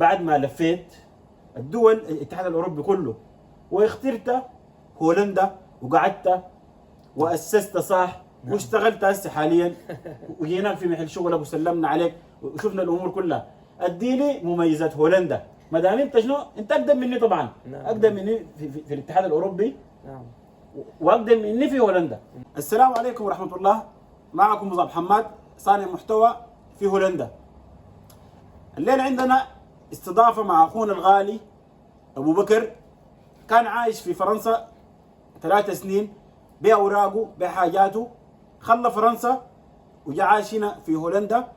بعد ما لفيت الدول الاتحاد الاوروبي كله واخترت هولندا وقعدت واسست صح واشتغلت هسه حاليا وجيناك في محل شغلك وسلمنا عليك وشفنا الامور كلها. اديني مميزات هولندا ما دام انت شنو انت اقدم مني طبعا. اقدم مني في الاتحاد الاوروبي واقدم مني في هولندا. السلام عليكم ورحمه الله. معكم مصعب حماد صانع محتوى في هولندا. الليله عندنا استضافه مع اخونا الغالي ابو بكر. كان عايش في فرنسا 3 سنين بأوراقه بحاجاته، خلى فرنسا وجا عايش هنا في هولندا،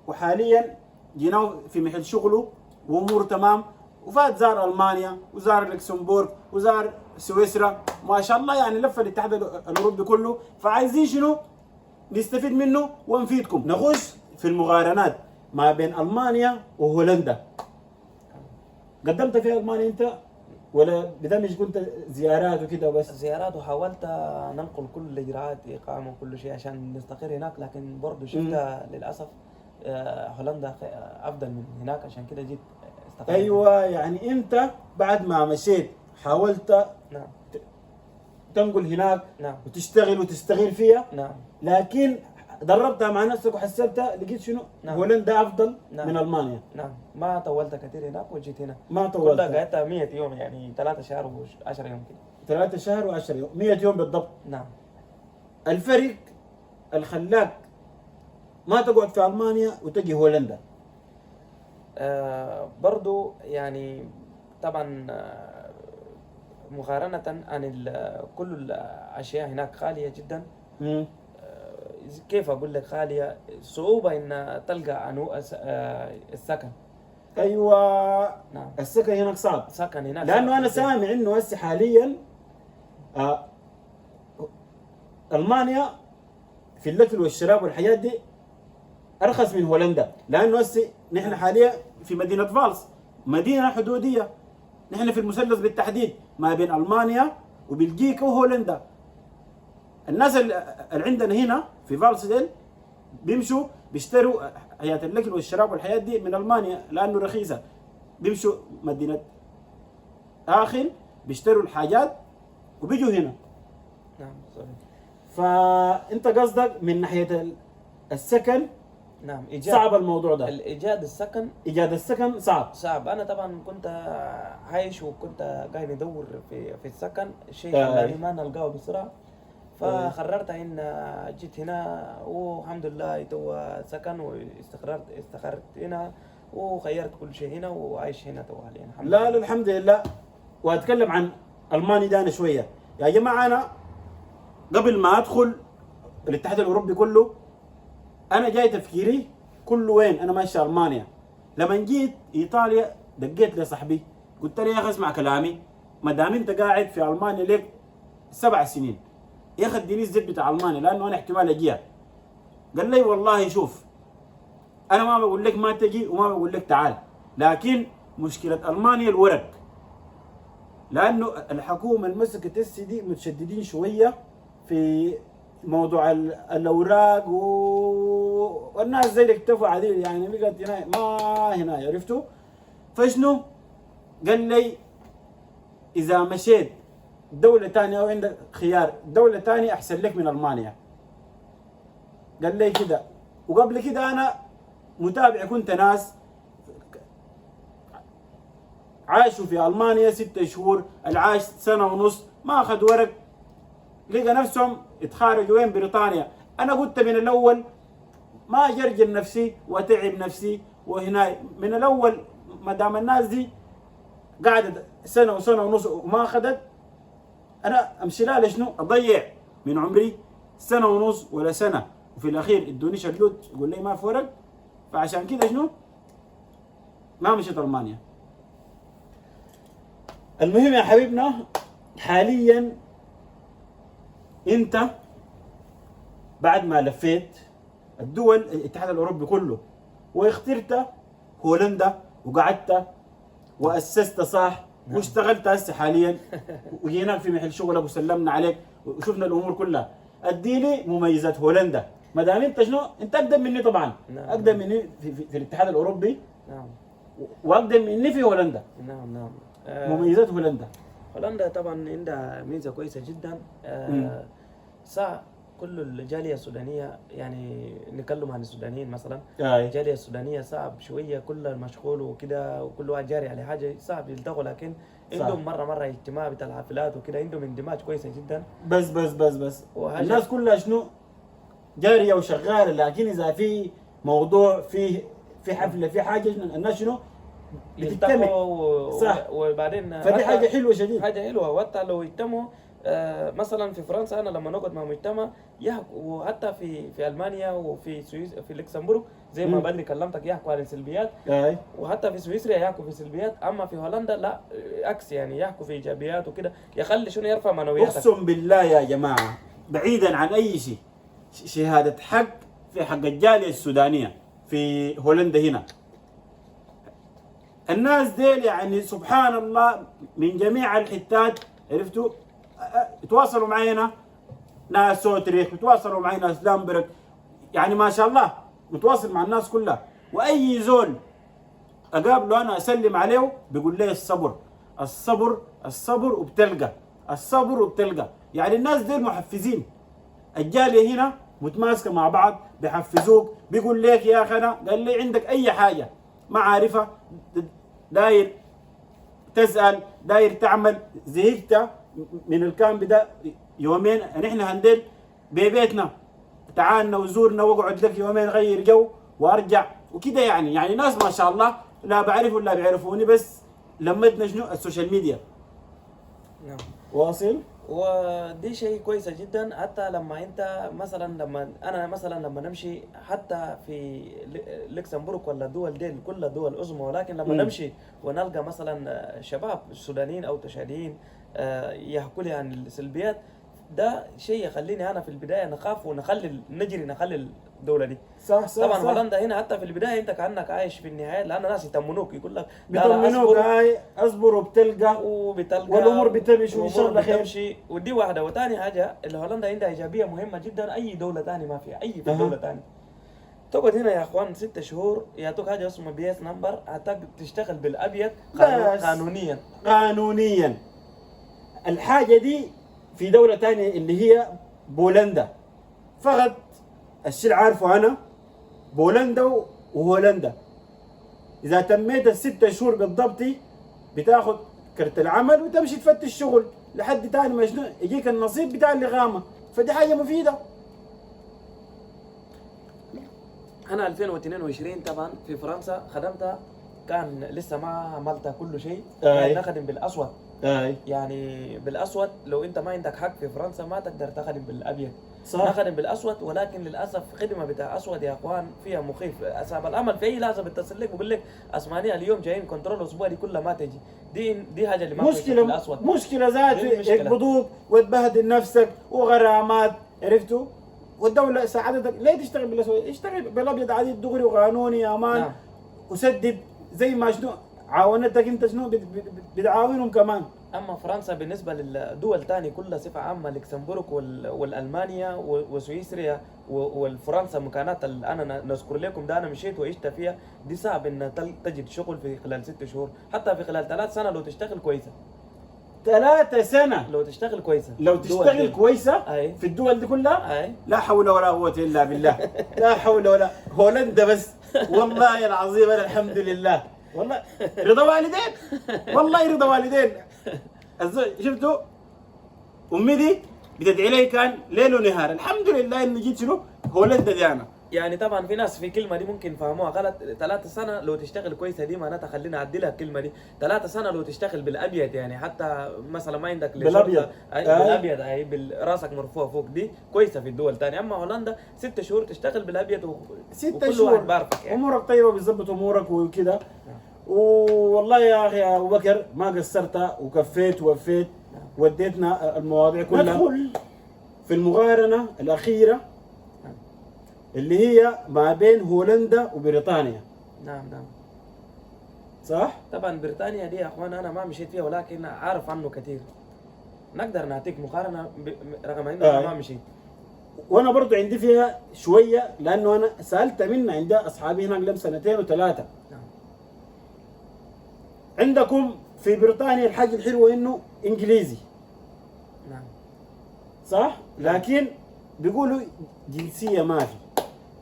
وحاليا جيناه في محل شغله واموره تمام، وفات زار المانيا وزار لوكسمبورغ وزار سويسرا، ما شاء الله يعني لف الاتحاد الاوروبي كله. فعايزين شنو؟ نستفيد منه ونفيدكم. نخش في المقارنات ما بين المانيا وهولندا. قدمت في المانيا انت ولا بدمج كنت زيارات وكده بس؟ زيارات، وحاولت ننقل كل الاجراءات اقامه وكل شيء عشان نستقر هناك، لكن برضه شفت للاسف هولندا افضل من هناك، عشان كده جيت استقريت. ايوه، يعني انت بعد ما مشيت حاولت نعم تنقل هناك نعم وتشتغل وتستغل فيها، نعم لكن دربتها مع نفسك وحسبتها لقيت شنو؟ نعم. هولندا افضل نعم. من المانيا. نعم، ما طولت كثير هناك وجيت هنا. ما طولت. كلها قعدت 100 يوم، يعني 3 شهور و10 يوم كده. 3 شهر و10 يوم، 100 يوم بالضبط. نعم. الفرق الخلاك ما تقعد في المانيا وتجي هولندا؟ برضو يعني طبعا مقارنة عن كل الأشياء هناك غالية جدا. كيف أقول لك غالية؟ صعوبة إن تلقى السكن. ايوه. نعم. السكن هناك صعب. سكن هناك لانه صعب انا جداً. سامع انه هسه حاليا المانيا في الاكل والشراب والحاجات دي ارخص من هولندا، لانه هسه نحن حاليا في مدينه فالس، مدينه حدوديه. نحن في المثلث بالتحديد ما بين المانيا وبلجيكا وهولندا. الناس اللي عندنا هنا في فالس ديل بيمشوا بيشتروا حياة الاكل والشراب والحياة دي من المانيا لانه رخيصه. بيمشوا مدينه اخر بيشتروا الحاجات وبيجوا هنا. نعم صحيح. فانت قصدك من ناحيه السكن نعم، صعب الموضوع ده. الإيجاد السكن ايجاد السكن صعب. أنا طبعا كنت عايش وكنت قاعد أدور في السكن، الشيء آه. خلاني ما نلقاه بسرعة. فقررت إن جيت هنا، والحمد لله تو سكن استقرت هنا وخيرت كل شيء هنا وعايش هنا تو حاليا الحمد لله. لا الحمد لله. واتكلم عن الماني ده أنا شويه يا جماعه. انا قبل ما ادخل الاتحاد الاوروبي كله انا جاي تفكيري كله وين؟ انا ماشي المانيا. لما جيت ايطاليا دقيت لصاحبي قلت له يا اخي اسمع كلامي، ما دام انت قاعد في المانيا لك 7 سنين يا اخي اديني الزيت بتاع المانيا لانه انا احتمال اجيها. قال لي والله شوف انا ما بقول لك ما تجي وما بقول لك تعال، لكن مشكله المانيا الورق، لانه الحكومه المسكت السي دي متشددين شويه في موضوع الاوراق والناس زي اللي اكتفوا عديل يعني بقت هنا ما هنا عرفتوا. فشنو؟ قال لي اذا مشيت دولة ثانية او عندك خيار دولة ثانية احسن لك من المانيا. قال لي كده. وقبل كده انا متابع كنت ناس عاشوا في المانيا 6 شهور، العاش 1.5 سنة ما اخذ ورق، لقى نفسهم اتخارجوا وين؟ بريطانيا. انا قلت من الاول ما اجرجر نفسي واتعب نفسي، وهنا من الاول ما دام الناس دي قعدت 1 و1.5 سنة وما اخذت، انا امشي لها لشنو؟ اضيع من عمري 1.5 سنة ولا سنه، وفي الاخير ادوني شلوت يقول لي ما في ورق. فعشان كده شنو؟ ما مشيت المانيا. المهم يا حبيبنا، حاليا انت بعد ما لفيت الدول الاتحاد الاوروبي كله واخترت هولندا وقعدت واسست صح واشتغلت هسه حاليا وجيناك في محل شغلك وسلمنا عليك وشفنا الامور كلها. اديني مميزات هولندا ما دام انت شنو؟ انت اقدم مني طبعا. نعم. اقدم مني في الاتحاد الاوروبي. نعم. واقدم مني في هولندا. نعم نعم. مميزات هولندا. هولندا طبعا عندها ميزه كويسه جدا. ساعة كل الجاليه السودانيه، يعني نتكلم عن السودانيين مثلا. الجاليه السودانيه صعب شويه، كل مشغول وكده، وكل واحد جاري على حاجه، صعب يلتقوا، لكن عندهم مره اجتماع بتاع الحفلات وكده، عندهم اندماج كويسه جدا. بس الناس كلها شنو جاريه وشغاله، لكن اذا في موضوع في حفله في حاجه الناس شنو يلتقوا صح. وبعدين فدي حاجه حلوه شديد، حاجه حلوه. وحتى لو اجتمعوا مثلا في فرنسا، انا لما نقعد مع مجتمع يحكوا، وحتى في المانيا وفي سويس في لوكسمبورغ زي ما بدري كلمتك يحكوا عن السلبيات. وحتى في سويسرا يحكوا في سلبيات، اما في هولندا لا، عكس، يعني يحكوا في ايجابيات وكده، يخلي شنو يرفع معنوياتك. اقسم بالله يا جماعه، بعيدا عن اي شيء، شهاده حق في حق الجاليه السودانيه في هولندا هنا. الناس ديل يعني سبحان الله من جميع الحتات، عرفتوا، يتواصلوا معينا ناس سوتريخ، يتواصلوا معي ناس لامبرغ، يعني ما شاء الله متواصل مع الناس كلها. واي زول اقابله انا اسلم عليه بيقول لي الصبر الصبر الصبر وبتلقى، الصبر وبتلقى. يعني الناس دي محفزين، الجاليه هنا متماسكه مع بعض، بيحفزوك، بيقول لك يا اخي انا قال لي عندك اي حاجه ما عارفها، داير تسال، داير تعمل، زهقت من الكامب ده يومين، نحن هندل ببيتنا، تعالنا وزورنا واقعد لك يومين غير جو وارجع وكده. يعني ناس ما شاء الله لا بعرف ولا بيعرفوني، بس لمدنا شنو السوشيال ميديا. نعم. واصل. ودي شيء كويسه جدا. حتى لما انت مثلا، لما نمشي حتى في لوكسمبورغ ولا دول ديل كلها دول عظمى، ولكن لما نمشي ونلقى مثلا شباب سودانيين او تشاديين يحكوا لي عن السلبيات، ده شيء يخليني انا في البدايه نخاف نخلي الدوله دي. صح طبعا هولندا هنا حتى في البدايه انت كانك عايش في النهايه، لان الناس يطمنوك، يقول لك بيطمنوك، هاي اصبر وبتلقى والامور بتمشي وان شاء الله خير. ودي واحده. وثاني حاجه اللي هولندا عندها ايجابيه مهمه جدا، اي دوله ثانيه ما فيها، في دوله ثانيه تقعد هنا يا اخوان 6 شهور، يعطوك حاجه اسمها بي اس نمبر، تشتغل بالابيض قانونيا. الحاجه دي في دوله ثانيه اللي هي بولندا فقط. الشيء عارفه انا بولندا وهولندا، اذا تميت ال6 شهور بالضبط بتاخذ كرت العمل وتمشي تفتش شغل لحد تاني ما شنو يجيك النصيب بتاع الاقامه. فدي حاجه مفيده. انا 2022 طبعا في فرنسا خدمتها، كان لسه ما عملت كل شيء، يعني نخدم بالاسود. يعني بالاسود، لو انت ما عندك حق في فرنسا ما تقدر تخدم بالابيض. صح. نخدم بالاسود، ولكن للاسف خدمه بتاع اسود يا اخوان فيها مخيف. اصحاب الامل في اي لحظه بتصل لك بقول لك اسمعني اليوم جايين كنترول الاسبوع دي كلها ما تجي. دي حاجه اللي ما مشكله في الاسود. مشكله ذات يقبضوك وتبهدل نفسك وغرامات، عرفتوا؟ والدوله ساعدتك ليه تشتغل بالاسود؟ اشتغل بالابيض عادي دغري وقانوني يا مان. نعم. وسدد زي ما شنو عاونتك انت شنو بتعاونهم كمان. اما فرنسا بالنسبه للدول ثاني كلها صفه عامه، لوكسمبورغ والالمانيا وسويسرا والفرنسا، مكانات اللي انا نذكر لكم ده انا مشيت وعشت فيها، دي صعب ان تجد شغل في خلال 6 شهور، حتى في خلال 3 سنة لو تشتغل كويسه. 3 سنة لو تشتغل كويسه، لو تشتغل كويسه في الدول دي كلها. لا حول ولا قوه الا بالله. لا حول ولا. هولندا بس والله العظيم انا الحمد لله، والله رضا والدين، والله رضا والدين. شفتوا امي دي بتدعي لي كان ليل ونهار، الحمد لله اني جيت شنو هولندا دي انا. يعني طبعا في ناس في كلمه دي ممكن فهموها غلط. 3 سنة لو تشتغل كويسه دي معناتها، خلينا اعدلها الكلمه دي، 3 سنة لو تشتغل بالابيض، يعني حتى مثلا ما عندك بالابيض بالابيض اي براسك مرفوع فوق، دي كويسه في الدول الثانيه. اما هولندا 6 شهور تشتغل بالابيض 6 شهور بعرفك يعني. امورك طيبه بيظبط امورك وكده. والله يا اخي يا ابو بكر ما قصرت وكفيت ووفيت، وديتنا المواضيع كلها. ندخل في المقارنه الاخيره اللي هي ما بين هولندا وبريطانيا. نعم صح؟ طبعا بريطانيا دي يا اخوان انا ما مشيت فيها، ولكن عارف عنه كثير، نقدر نعطيك مقارنه رغم انه ما مشيت. وانا برضو عندي فيها شويه، لانه انا سالت منها عندها اصحابي هناك لهم 2 و3 سنين. عندكم في بريطانيا الحاجة الحلوة انه انجليزي نعم. صح؟ لكن بيقولوا جنسية ما في.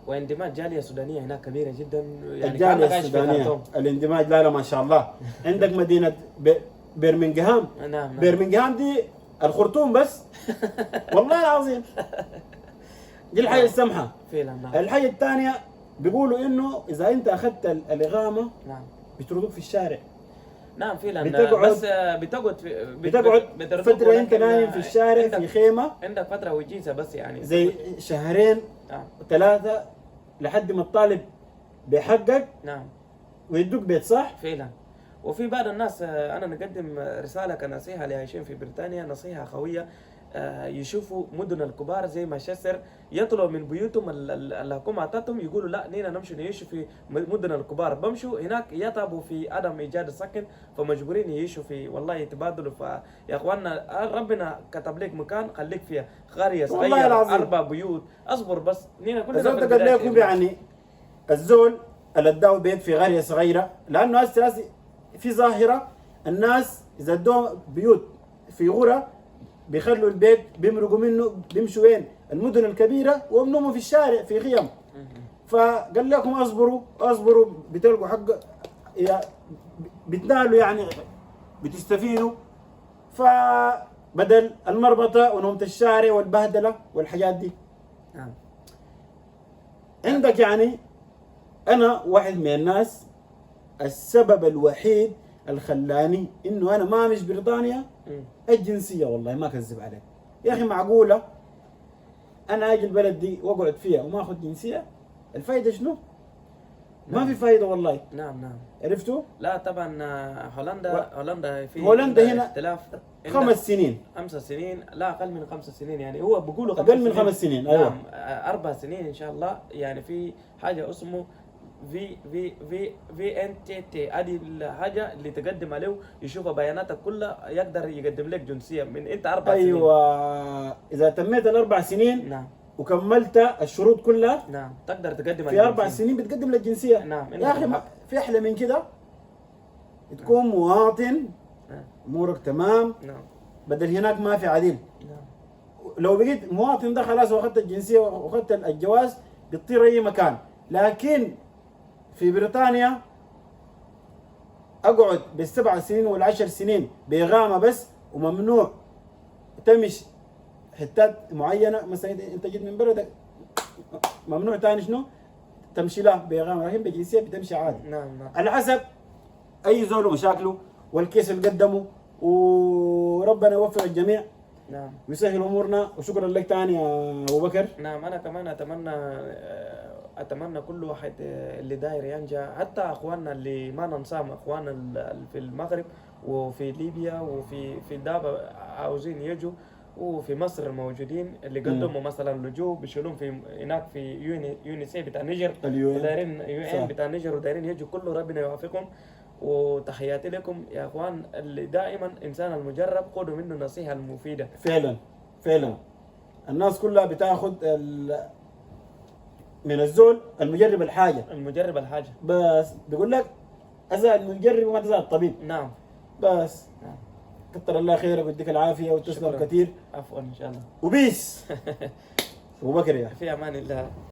واندماج جاليه سودانيه هناك كبيره جدا، يعني الجالية كأنك عايش في السودانية خرطوم. الاندماج لا ما شاء الله. عندك مدينة برمنغهام. نعم. برمنغهام دي الخرطوم بس. والله العظيم دي الحاجة السمحة. فعلا. نعم. الحاجة الثانية بيقولوا انه اذا انت اخذت الإقامة نعم. بيطردوك في الشارع. نعم فعلا. بتقعد- بس بتقعد بتقعد فترة انت نايم في الشارع في خيمة عندك فتره وجيزه بس يعني زي شهرين نعم. 3 لحد ما الطالب بيحقق نعم ويدوك بيت صح؟ فعلا. وفي بعض الناس انا نقدم رساله كنصيحه اللي عايشين في بريطانيا، نصيحه قويه. يشوفوا مدن الكبار زي مانشستر، يطلعوا من بيوتهم الحكومه اعطتهم، يقولوا لا نينا نمشي نعيشوا في مدن الكبار، بمشوا هناك يتعبوا في عدم ايجاد السكن، فمجبورين يعيشوا في والله يتبادلوا. فيا اخواننا ربنا كتب لك مكان خليك فيها، قريه والله صغيره العظيم. 4 بيوت، اصبر بس نينا كلنا الزول في ده قال البداية لكم يعني الزول اللي اداه بيت في قرية صغيرة، لأنه هسه في ظاهرة الناس إذا ادوهم بيوت في غرة بيخلوا البيت بيمرقوا منه بيمشوا وين؟ المدن الكبيرة وبنوموا في الشارع في خيم. فقال لكم اصبروا بتلقوا حق بتنالوا يعني بتستفيدوا. فبدل المربطة ونومة الشارع والبهدلة والحاجات دي. نعم. عندك يعني أنا واحد من الناس السبب الوحيد الخلاني إنه أنا ما مش بريطانيا الجنسية، والله ما كذب عليك يا أخي. معقولة أنا أجي البلد دي وأقعد فيها وما أخذ جنسية؟ الفايدة شنو؟ ما في فايدة والله. نعم. عرفتوا؟ لا طبعا هولندا في هولندا هنا اختلاف 5 سنين 5 سنين، لا اقل من 5 سنين، يعني هو بيقولوا أقل من 5 سنين أيوه. نعم 4 سنين ان شاء الله. يعني في حاجه اسمه في ان تي تي، هذه الحاجه اللي تقدم عليه يشوف بياناتك كلها يقدر يقدم لك جنسيه من انت 4 سنين. أيوه إذا تميت ال4 سنين نعم. وكملت الشروط كلها نعم تقدر تقدم في 4 سنين بتقدم لك جنسية. نعم. يا أخي في أحلى من كده؟ تكون مواطن أمورك تمام. نعم. بدل هناك ما في عديل. نعم. لو بقيت مواطن ده خلاص واخذت الجنسية واخذت الجواز بتطير أي مكان. لكن في بريطانيا أقعد بال7 سنين وال10 سنين بإقامة بس، وممنوع تمشي حتات معينة. مثلا أنت جيت من بلدك ممنوع تاني شنو؟ تمشي له بإقامة، لكن بجنسية بتمشي عادي. نعم. على حسب أي زول ومشاكله والكيس اللي قدمه، وربنا يوفق الجميع. نعم. ويسهل امورنا. وشكرا لك تاني يا ابو بكر. نعم. انا كمان اتمنى كل واحد اللي داير ينجح، حتى اخواننا اللي ما ننساهم، اخواننا في المغرب وفي ليبيا وفي دابا عاوزين يجوا، وفي مصر الموجودين اللي قدموا مثلا لجوء بيشيلون في هناك في يونيسي بتاع النيجر، ودايرين UN بتاع النيجر ودايرين يجوا كله. ربنا يوفقهم. وتحياتي لكم يا اخوان، اللي دائما انسان المجرب خذوا منه النصيحه المفيده. فعلا الناس كلها بتاخذ من الزول المجرب الحاجه بس بيقول لك ازال المجرب وما تزال الطبيب. نعم. بس نعم. كتر الله خيرك ويديك العافيه وتسلم كثير. عفوا ان شاء الله. وبيس. ابو بكر يا في امان الله.